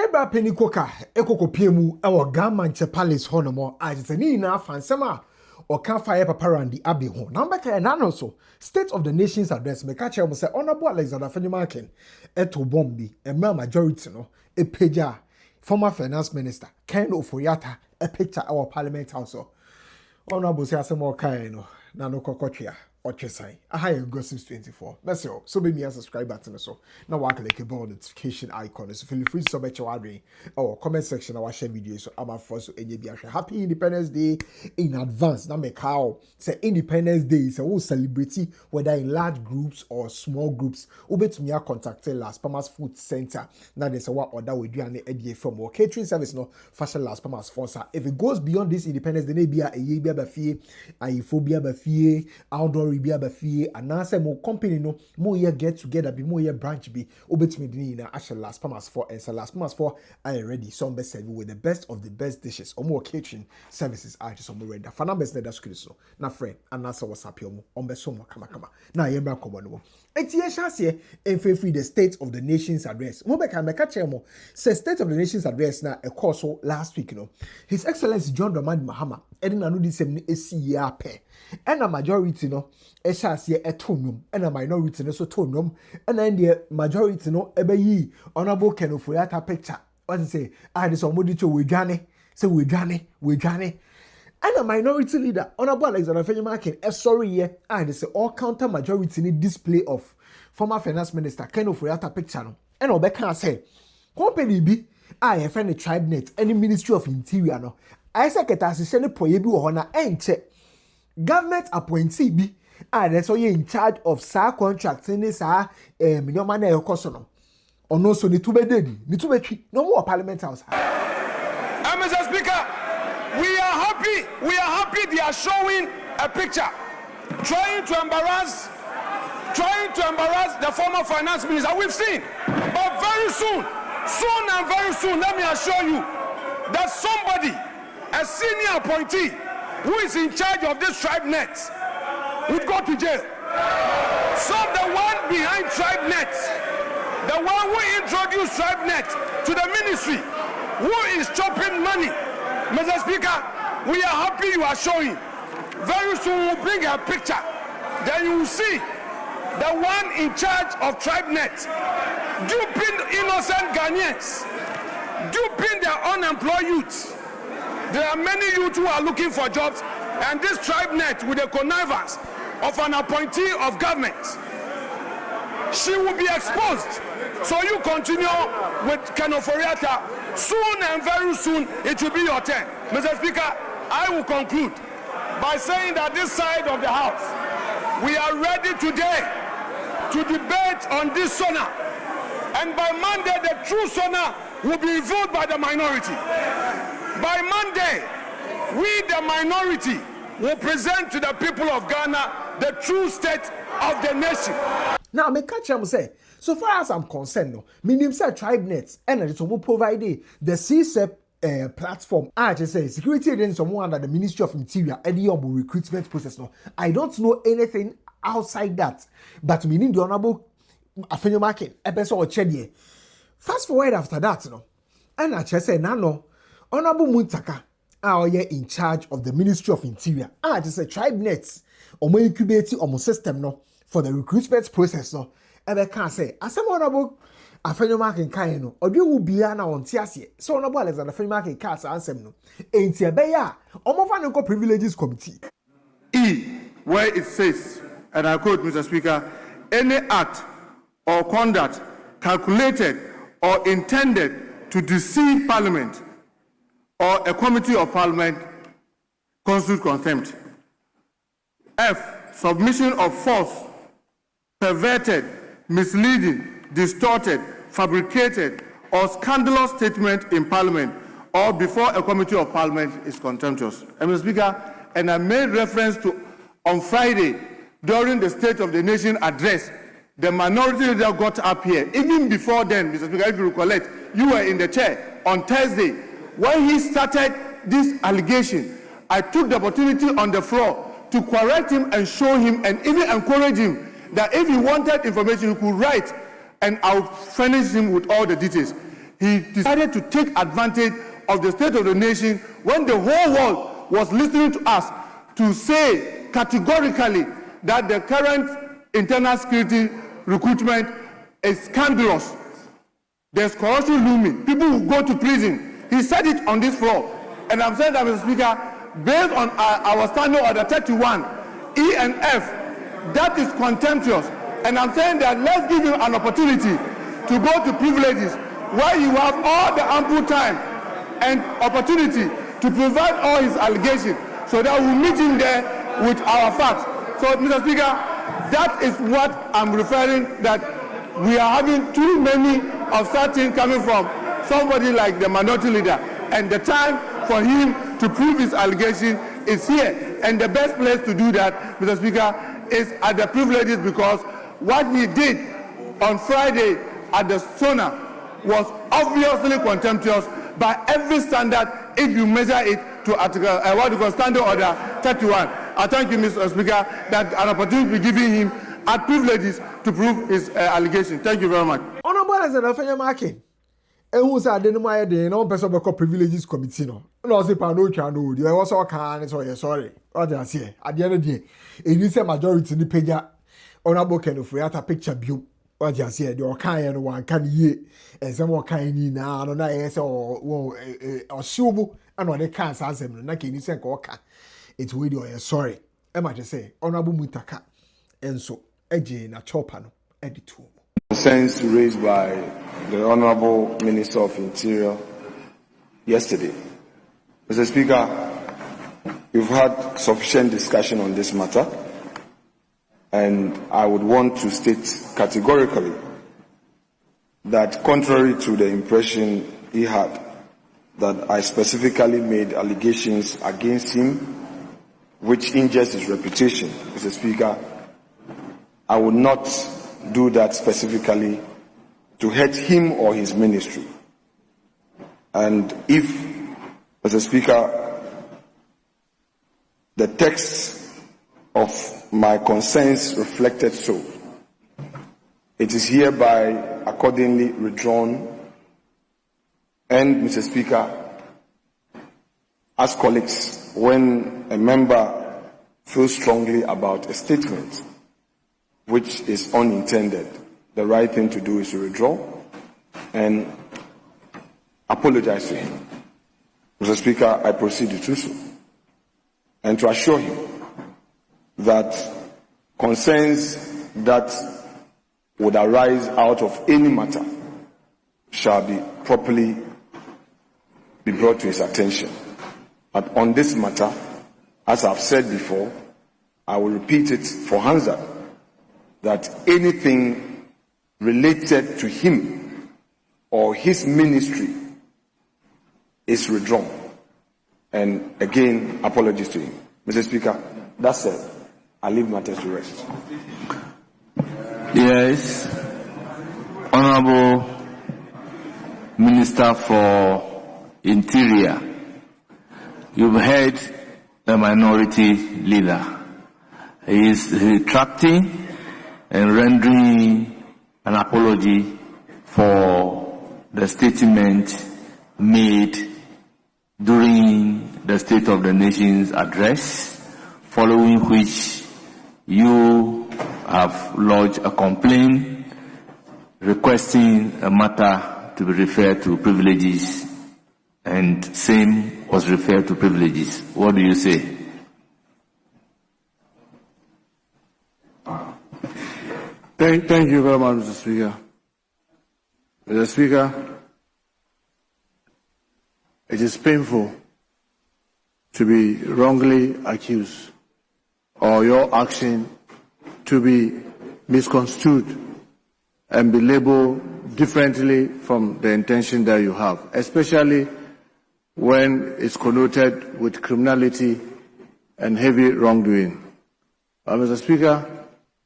Eba penny KOKA, ekoko piemu, our Mantse Palace honomo, as a nina fansema, or can't fire papa and the Abbey ho. Number and also, State of the Nation's address, me catch almost say, Honorable Abbey Afenyo Markin, eto bombi, a mere majority no, a peja, former finance minister, kind of Foyata, a picture our parliament house. Honorable say, some more kind, no, no cocotia. Or Chesai. I have Gossips 24. That's all. So be me a subscribe button so. Now I click a bell notification icon. So feel free to submit your address or comment section. I will share videos. So I'm a first so any Happy Independence Day in advance. Now make how say Independence Day is a whole celebrity whether in large groups or small groups. Ubet me a contact Las Palmas Food Center. Now there's a what order we do and the from or catering service no fashion Las Palmas sponsor. If it goes beyond this Independence Day, maybe a year be fee, a phobia be fee, outdoor be aba fie anase mo company no mo ye get together be mo ye branch be obetimi dini na ashe Las Palmas 4 and so Las Palmas 4 are ready some be serve with the best of the best dishes or more catering services are just some ready for numbers that screen so na friend anase WhatsApp yo on be so mo kama na ye bra komo no enti ye chance e free the State of the Nation's address mo be ka che mo say State of the Nation's address na e course last week no His Excellency John Dramani Mahama edina no disem ni esi ye ape and a majority no eshase etonum and a minority no so tonum and then the majority no ebe yi Honorable Ken Oforiatta picture what to say this somebody to we dwane say we dwane and a minority leader Honorable Alexander Afenyo Markin sorry ye they say all counter majority ni display of former finance minister Ken Oforiatta picture no and obeka say company bi friend tribe net any Ministry of Interior no I secretary assistant poye bi wo ho na enche government appointee bi that's all you in charge of sa contracting this minimum na ekoso no ono so ni tube dedi ni tube twi no more parliament house. Mr. Speaker, we are happy they are showing a picture trying to embarrass the former finance minister. We've seen, but very soon and very soon, let me assure you that somebody, a senior appointee who is in charge of this tribe net would go to jail. So the one behind tribe net, the one who introduced tribe net to the ministry, who is chopping money, Mr. Speaker, we are happy you are showing. Very soon we'll bring a picture. Then you will see the one in charge of tribe net duping innocent Ghanaians, duping their unemployed youths. There are many youth who are looking for jobs, and this tribe net with the connivance of an appointee of government, she will be exposed. So you continue with Ken Oforiatta. Soon and very soon it will be your turn. Mr. Speaker, I will conclude by saying that this side of the house, we are ready today to debate on this SONA. And by Monday, the true SONA will be revealed by the minority. By Monday, we, the minority, will present to the people of Ghana the true state of the nation. Now, me catch them say, so far as I'm concerned, no, meaning say tribe nets and it's will provide the CSEP platform. I just say security agents someone under the Ministry of Interior and the recruitment process. No, I don't know anything outside that, but meaning the Honorable Afenyo Markin, episode or Chedie. Fast forward after that, no, and I just say, no, Honorable Muntaka. Are in charge of the Ministry of Interior. Just a tribe nets or more incubating or more system no for the recruitment process no. And I can't say as a Honorable Afenyo Markin kind no or you will be na on tiasie. So Honorable Alexander Afenyo Markin cast answer no. Ain't ya beya or more privileges committee. Where it says, and I quote Mr. Speaker, any act or conduct calculated or intended to deceive Parliament or a committee of Parliament constitute contempt. F. Submission of false, perverted, misleading, distorted, fabricated, or scandalous statement in Parliament or before a committee of Parliament is contemptuous. Mr. Speaker, and I made reference to on Friday during the State of the Nation address, the minority leader got up here. Even before then, Mr. Speaker, if you recollect, you were in the chair on Thursday. When he started this allegation, I took the opportunity on the floor to correct him and show him and even encourage him that if he wanted information, he could write and I'll furnish him with all the details. he decided to take advantage of the state of the nation when the whole world was listening to us to say categorically that the current internal security recruitment is scandalous. There's corruption looming. People will go to prison. He said it on this floor. And I'm saying that, Mr. Speaker, based on our standing order 31, E and F, that is contemptuous. And I'm saying that let's give him an opportunity to go to privileges where you have all the ample time and opportunity to provide all his allegations so that we'll meet him there with our facts. So, Mr. Speaker, that is what I'm referring, that we are having too many of such things coming from somebody like the minority leader. And the time for him to prove his allegation is here. And the best place to do that, Mr. Speaker, is at the privileges, because what he did on Friday at the SONA was obviously contemptuous by every standard if you measure it to article, what you call standing order 31. I thank you, Mr. Speaker, that an opportunity to be given him at privileges to prove his allegation. Thank you very much. Honorable Afenyo Markin. Who's at the Maya Day, no person of privileges committee. No, say Pano Chano, you also can, so sorry. What I say, at the end of the day, it is a majority in the page. Honorable Ken of Reata picture view. What I say, the Okayan one can ye, and some more kind now, no, yes, or Shubu, and what they can't answer him, like in the KOKA. It's with you, sorry. I might say, Honorable Mutaka, and so, Eji na Chopano, editor. Concerns raised by the Honorable Minister of Interior yesterday. Mr. Speaker, we've had sufficient discussion on this matter, and I would want to state categorically that contrary to the impression he had, that I specifically made allegations against him which injures his reputation, Mr. Speaker, I would not do that specifically to hurt him or his ministry. And if, Mr. Speaker, the text of my concerns reflected so, it is hereby accordingly withdrawn. And, Mr. Speaker, as colleagues, when a member feels strongly about a statement which is unintended, the right thing to do is to withdraw and apologize to him. Mr. Speaker, I proceed to do so, and to assure him that concerns that would arise out of any matter shall be properly be brought to his attention. But on this matter, as I've said before, I will repeat it for Hansa, that anything related to him or his ministry is withdrawn. And again, apologies to him. Mr. Speaker, that's said, I leave matters to rest. Yes, Honorable Minister for Interior, you've heard the minority leader. He is retracting and rendering an apology for the statement made during the State of the Nation's address, following which you have lodged a complaint requesting a matter to be referred to privileges, and same was referred to privileges. What do you say? Thank you very much, Mr. Speaker. Mr. Speaker, it is painful to be wrongly accused or your action to be misconstrued and be labeled differently from the intention that you have, especially when it's connoted with criminality and heavy wrongdoing. Mr. Speaker,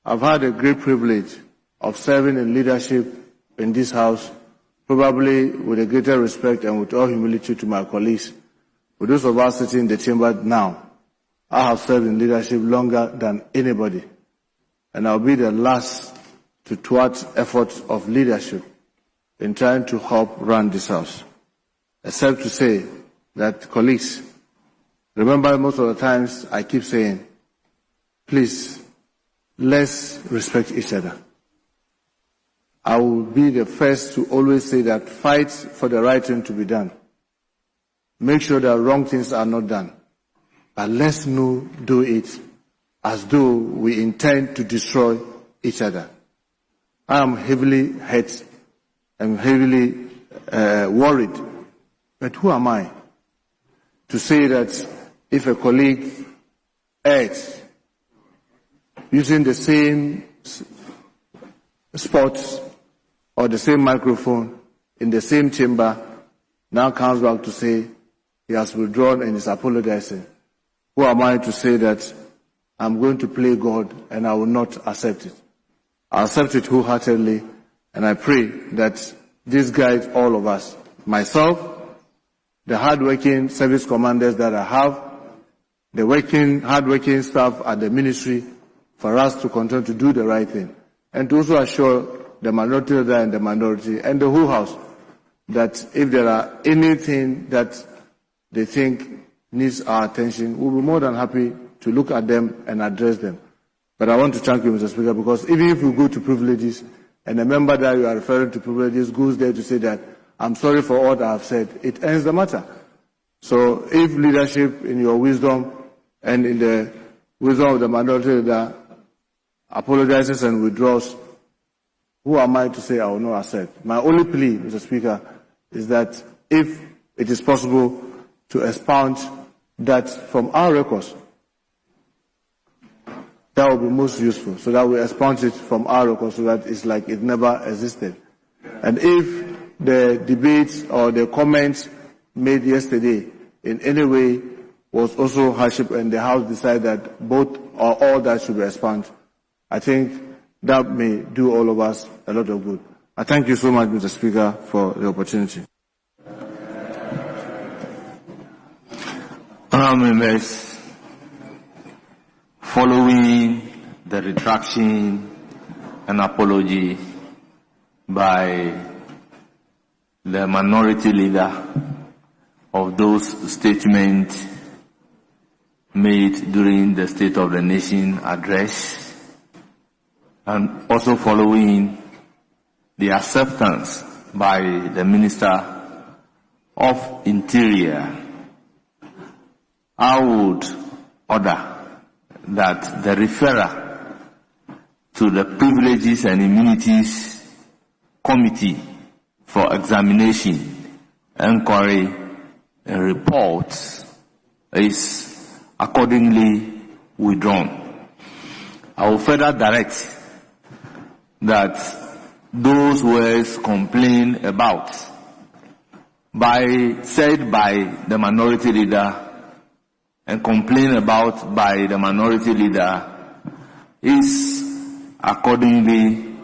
I've had a great privilege of serving in leadership in this House, probably with a greater respect and with all humility to my colleagues. For those of us sitting in the chamber now, I have served in leadership longer than anybody, and I'll be the last to thwart efforts of leadership. in trying to help run this house. Except to say that, colleagues, remember most of the times I keep saying, please, let's respect each other. I will be the first to always say that fight for the right thing to be done. Make sure that wrong things are not done. But let's not do it as though we intend to destroy each other. I am heavily hurt. I'm heavily worried. But who am I to say that if a colleague acts using the same spots or the same microphone in the same chamber now comes back to say he has withdrawn and is apologizing? Who am I to say that I'm going to play God and I will not accept it? I accept it wholeheartedly, and I pray that this guides all of us, myself, the hard-working service commanders that I have, the hard-working staff at the ministry, for us to continue to do the right thing, and to also assure the minority leader and the minority and the whole house that if there are anything that they think needs our attention, we'll be more than happy to look at them and address them. But I want to thank you, Mr. Speaker, because even if we go to privileges, and a member that you are referring to privileges goes there to say that, I'm sorry for what I have said, it ends the matter. So if leadership in your wisdom and in the wisdom of the minority leader apologizes and withdraws, who am I to say I will not accept? My only plea, Mr. Speaker, is that if it is possible to expound that from our records, that will be most useful, so that we expunge it from our records so that it's like it never existed. And if the debates or the comments made yesterday in any way was also hardship and the House decided that both or all that should be expunged, I think that may do all of us a lot of good. I thank you so much, Mr. Speaker, for the opportunity. Honourable members, following the retraction and apology by the minority leader of those statements made during the State of the Nation address, and also following the acceptance by the Minister of Interior, I would order that the referral to the Privileges and Immunities Committee for examination, inquiry, and reports is accordingly withdrawn. I will further direct that those words complained about said by the minority leader and complained about by the minority leader is accordingly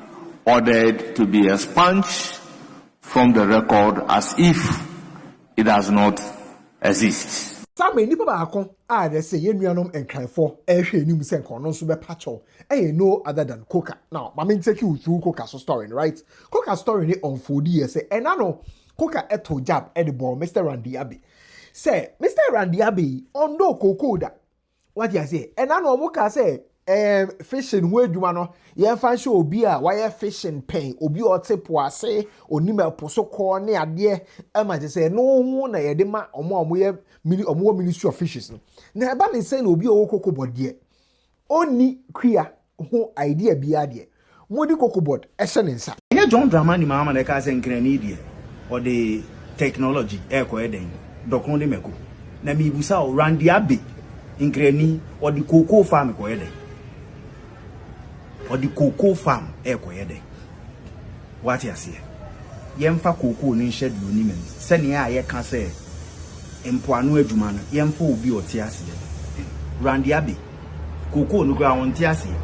ordered to be expunged from the record as if it does not exist. Some nipa baako a they say yenuanom enkanfo ehwe enim se nkono nso be pacho no other than KOKA. Now, I mean take you through KOKA's story, right? KOKA's story ni unfold here say enano KOKA eto jab at the ball Mr. Randy Abbey. Say Mr. Randy Abbey on no kokoda. What you say? Enano omuka say fishing we dwuma no ye fan show obi a why fishing pen obi o tepo ase onima poso ko ne ade e ma say no hu na ye de ma omo ye Ministry of Fishes no na eba ne say na obi o kokobode oni kria ho idea bia de modi kokobode e hye ne nsa ye John Dramani mama na ka say nkrani de or the technology e ko eden dokon de meko na mi busa o Randy Abbey nkrani or the cocoa farm ko eden or the cocoa farm e ko eden what you say yemfa cocoa ni schedule ni men se ne a ye ka say empoano adwuma no yemfa obi otiase Randy Abbey cocoa no gra won tiase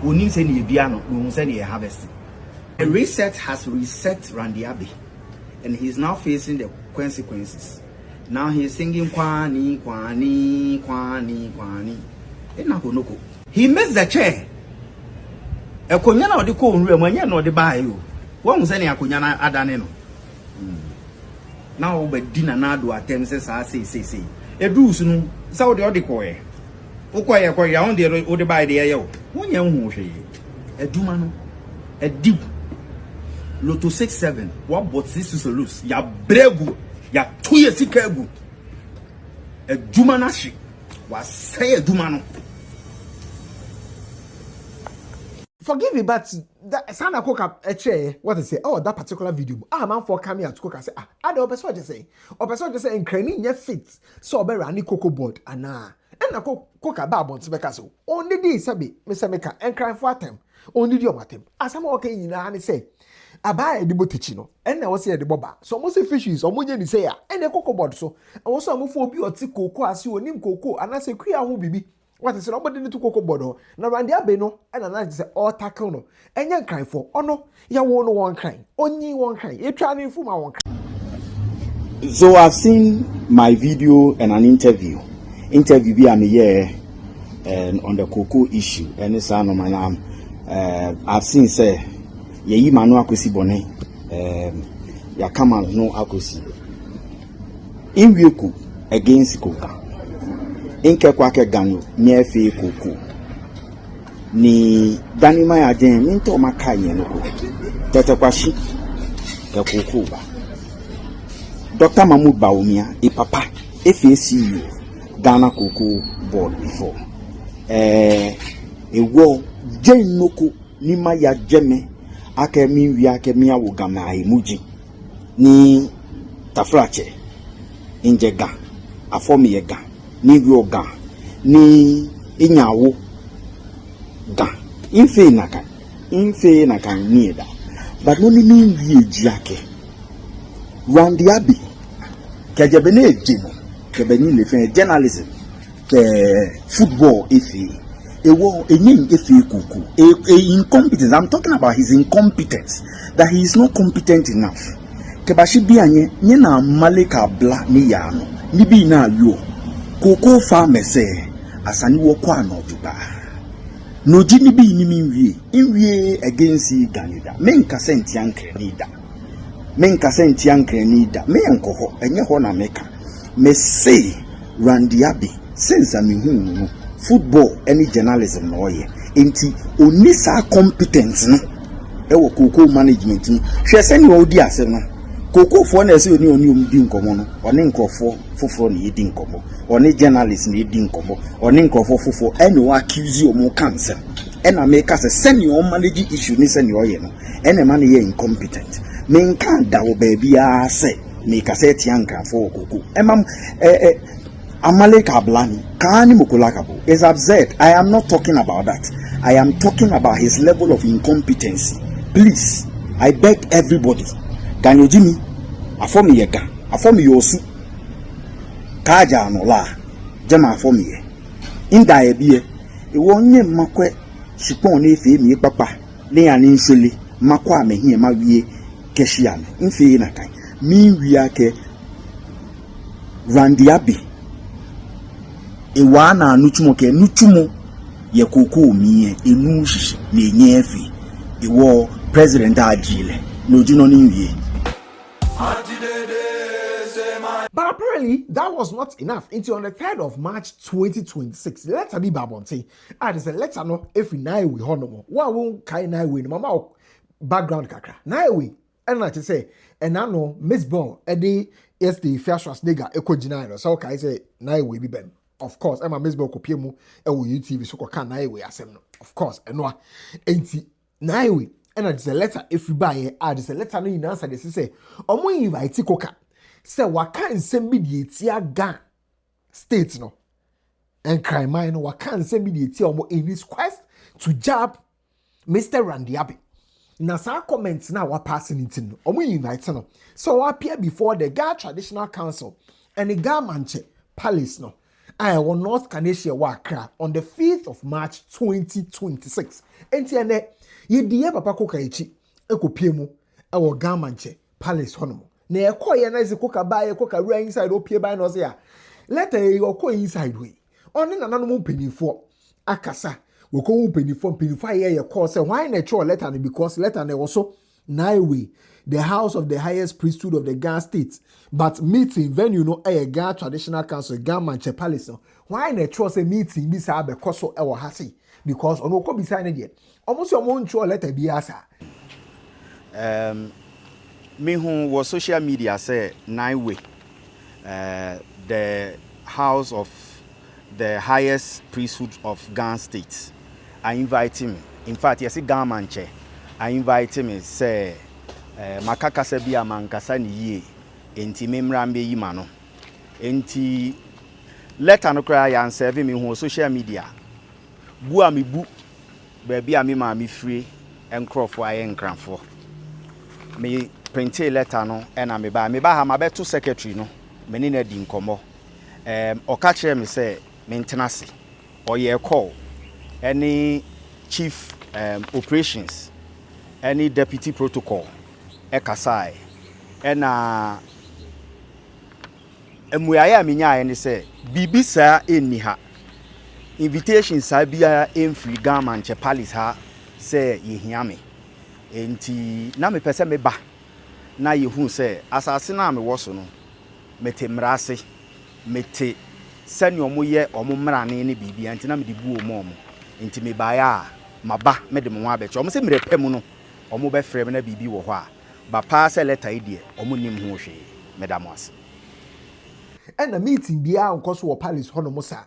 oni se ne bia no no se ne harvest. The reset has reset Randy Abbey and he's now facing the consequences. Now he's singing kwani kwani kwani kwani he missed the chair. Ekonya na odi ko nru amanya na odi ba ayo One was any akunyana adaneno. Now, but dinner na do attempts as I say. A do soon, so the odikoy. Okoya koya on the other by the ayo. One young moshi. A dumano, a deep. Loto 67, what bought this is a loose. Ya bregu, ya 2 years ikagu. A dumanashi was say a dumano. Forgive me, but that Sana Koka a chair, what they say, oh, that particular video. Man for coming out to cook. I say, I don't know what say. Or person just say, in craning your feet, so better any cocoa board, and and I cook a babon to make us only this, Sabi, Mr. Maker, and cry for them. Only your matem. As I'm okay, you know, and say, I buy the botichino, and I was here the boba. So most fishes or money say, and a cocoa board. So I also move for you or cocoa as you name cocoa, and I say, Queer who be. What is nobody need to cocoa board? Now, Randy Abeno, and I say, all tackle no, and young cry for, oh no, you won't one crying, only one crying, you're trying for my one crying. So I've seen my video and an interview be a year and on the cocoa issue, and it's on my name. I've seen say, ye manu akosi bone, ya kama no akosi. In Wiku against KOKA. Inke kwake ganyo nyefe koko ni danima ya den minto makanye noko tete kwashi ya koko ba Dr. Mahmoud Bawumia e papa FACU Ghana Cocoa Board before e wo jen noko nima ya jeme akemi wi akemi awo gama emuji ni tafrache injega afomi yega ni yoga ni inyawo ga infe naka nieda but no ni wie jiake Randy Abbey kejebene ejimo kebeni le fe journalism ke football efe ewo enyin efe kuku incompetence. I'm talking about his incompetence, that he is not competent enough. Kebashi bi anye nye na maleka bla ni ya no ni bi na yo cocoa farmer say asani wo kwa no duba no jini bi ni minwie against Ganida menka senti ankre nida me enko ho enye ho na meka me say Randy Abbey since I mean football any journalism no ye enti oni sa competence no e wo cocoa management ni hwe se ni odi ase no cocoa for na se oni omdi nkomo no oni nkofo foforo ni yedi nkomo oni journalist ni yedi nkomo oni nkofo foforo ene wa accuse omo cancer ena make say send your manage issue ni send your ye no ene man ye incompetent me nkan da wo baby a say me ka say tianka for cocoa emam Amaleka Blani kani mukulakabo is absurd. I am not talking about that. I am talking about his level of incompetency. Please, I beg everybody. Ganyo Jimmy, afomi yega, afomi yosu. Kaja no la, jama afomi ye. Inda ebie, iwonye makwe shipon ne fe mi papa, le ani nsele, makwa mehi ma wie keshiame. Infe na kai. Mi wiake Randy Abbey. Ewana nuchumo ke nuchumo ye koko miye enu shishi ne nyefi ewo president ajile no jino niwie. But apparently that was not enough. Until on the 3rd of March 2026, letter be babonte. I just said letter no if we na we honomo. Wa won kai na we no mama background kakra. Na we and I say and I know Miss Bon edi yes the first was nigga ekojina no so kai say na we be bem. Of course, I'm a Miss Bon kopiemu e wo YouTube so kwa na we asem no. Of course, eno enti na we and I just a letter if we buy I just a letter no in answer they say omo invite KOKA. Say waka nsem bi die tia ga state no and crime no waka nsem bi die tia omo in his quest to jab Mr. Randy Abbey. Na sa comments na wa passing it no omo invite no so appear before the Ga Traditional Council and the Ga Mantse Palace no I won North Canada Wakra on the 5th of March 2026. Enti ene ye die papa KOKA echi ekopiemu e wo Ga Mantse Palace hono. Na ekoye na KOKA ba ye KOKA ra inside opie ba no say a let e okọ inside we oni nananom mpanifo akasa woko mpanifo ye call say why na cho letter no because letter na wo so Naiwe, the house of the highest priesthood of the Ghana state, but meeting venue no a Ghana traditional council Ghana Mantse Palace no. Why na trust a meeting be sa be koso e wo hase because ono ko bisa ne de. Almost your own show letter be asa. Me who was social media say Naiwe, the house of the highest priesthood of Ghana state. I invite him. In fact, yes, Ghana Mantse. I invite him say makaka se bia mankasa ni yie enti memrambe yi ma no enti letter no kra ya serve me ho social media bu a me bu ba bia me ma me free enkrofo aye nkranfo me print letter no na me ba ha ma beto secretary no me ni na di nkomo oka kire me say me ntenase oye call any chief operations any deputy protocol ekasai ena emuaya minya ne se bibisa enni ha invitation sa bia emfri Ghana Mantse Palace ha se yehia me enti na me pese me ba na yehu se asase na me woso no mete mrase mete sani omoye omomrane ne bibia enti na me de bu omo enti me ba ya maba me de mo abecho omo se mrepem no omo be frem na bibi wo ho a ba pa se letter idie omo nim ho hwe medamos And the meeting be out because we palace honomosa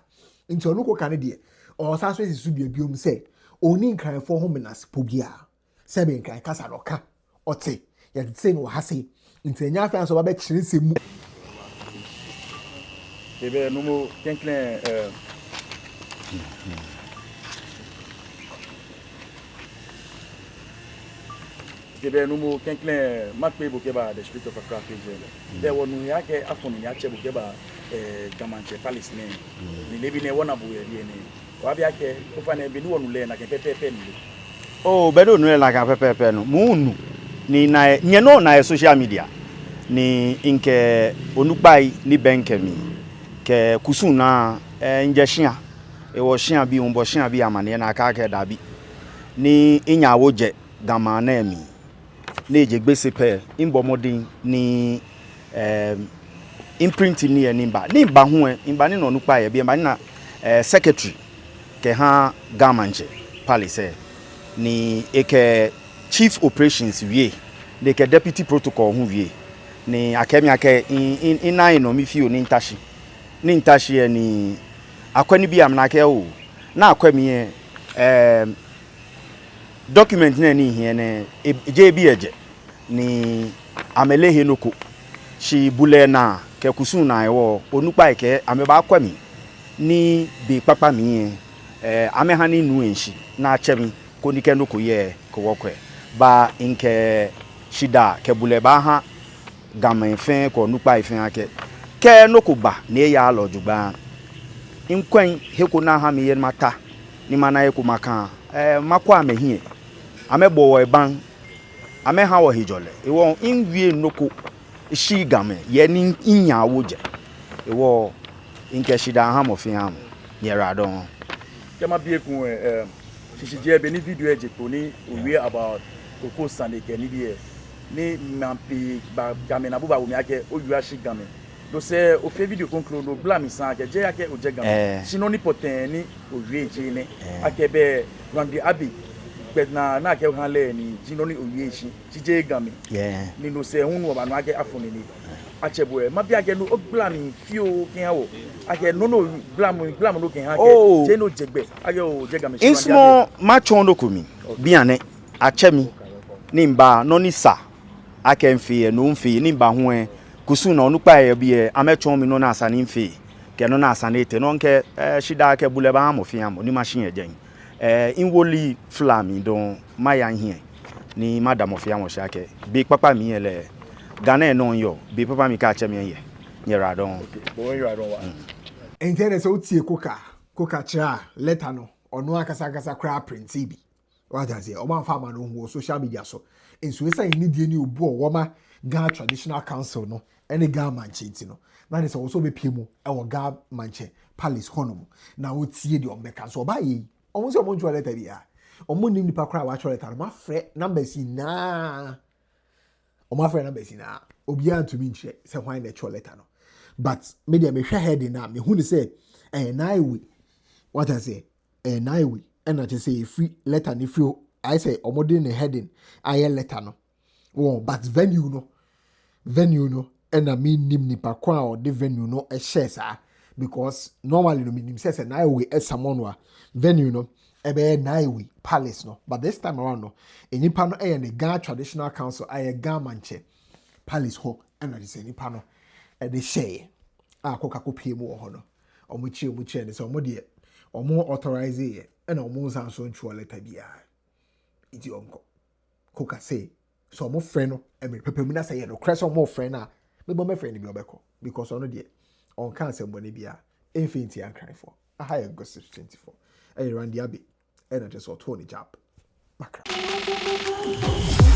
into a local Canadian or Southwest is to be a biom say only cry for homenas pobia seven cry casaroka or say yet say no hasi into a nyafans of a bet chinsim. Ebe no mo kenkle Ebe no mo kenkle makpe bokeba the street of Accra KJ. There were no yake afon yache bokeba Ghana Mantse Palace ne. Ni lebi ne wona bo ye ne. Wa bia ke ofa na be ni wonu le na ke pepepe ni. Oh, be do no la ka pepepe no. Mu nu ni na nye no na social media. Ni inke onupai ni benkemi. Ke kusun na njeshian e wo shian bi unbo shian bi amane na aka ke dabi ni inya woje gama na emi na ejegbese pe imbomodin ni imprint ni nimba ho imba ni no nupa ye bi na secretary ke ha Ghana Mantse Palace ni eke chief operations wie de ke deputy protocol ho wie ni akemi ake in no mi fi oni ntashi ni ntashi ni akwani bi am na ke o na akwami document na ni hie ne JB eje ni amelehe noko shi bule na ke kusun na ewo onupa ke ameba akwami ni bi papa mi ameha ni nu enshi na achemi ko ni ke noko ye ko wokwe ba nke shida ke bule ba ha gama efen ko nupa efen ake ke noko ba ne ya alojugba inkwen heko na ha me yen mata ni mana eko maka makwa amehie amebo wo eban ameha wo hijole ewo inwie noko shi game ye ni inya woje ewo inke shida ha mo fi ha yera don kema bie ku shishije be ni video eje ko ni owie about koko saneke ni bie ni mampi ba game na buba wo mi ake owie shi game do se o fe video conclude no bla mi san ke je yake o je gam sino ni poten ni o wie je ne ake be randi Abbey bet na ke han le ni jino ni o wie shi je gam ni no se hunu o ba no ake afoni ni achebo e ma bi ake no o bla mi fio kin ha wo ake no bla mo no kin ha ke je no jegbe ake o je gam shi ismo ma chondo komi bi ane achemi ni mba no ni sa ake mfi no mfi ni mba ho kusu na onupa ye bi amechon mi no na asani mfe ke no na asani te no nke shida ke buleba amofia mo ni machine ejen inwoli flami don maya hie ni madam ofia mo shake bi papa mi ele Ghana no yo bi papa mi ka cheme ye nyera don bo nyera don wa Entene so tie koka cha letter no ono akasa kra print bi what does it o man farmer no ho social media so enso esa ni die ni obu o woma Ghana Traditional Council no any Ghana Mantse nti no na ne se wo so be pie mu e wo Ghana Mantse Palace honom na wo tie de omeka so ba yi omo se omo ntwa letter bia omo nim nipa kra wa chwa letter ma frɛ numbers na my friend number na obian to me nche say why na cho letter no but media me hwe heading na me hu ni say na we what I say na we and I just say free letter ni free I say omode ne heading aye letter no oh but venue no and I mean nim nipa kwa or the venue no a share sa because normally no meaning say na we someone wa venue no ebe na we palace no but this time around no enipa no e the Ghana Traditional Council aye Ghana Mantse palace ho and I say enipa no e de share KOKA kopie mu ho no omuchie ne so omode omo authorize ye and omo sanso ntwo letter bia iti onko KOKA say so omo friend no e me pepemu na say ye no crest omo friend na me bo me friend bi obeko because ono de on can say bone bia infinity and cry for a higher gossip 24 and Randy Abbey and I just saw Tony Jab Magraheb.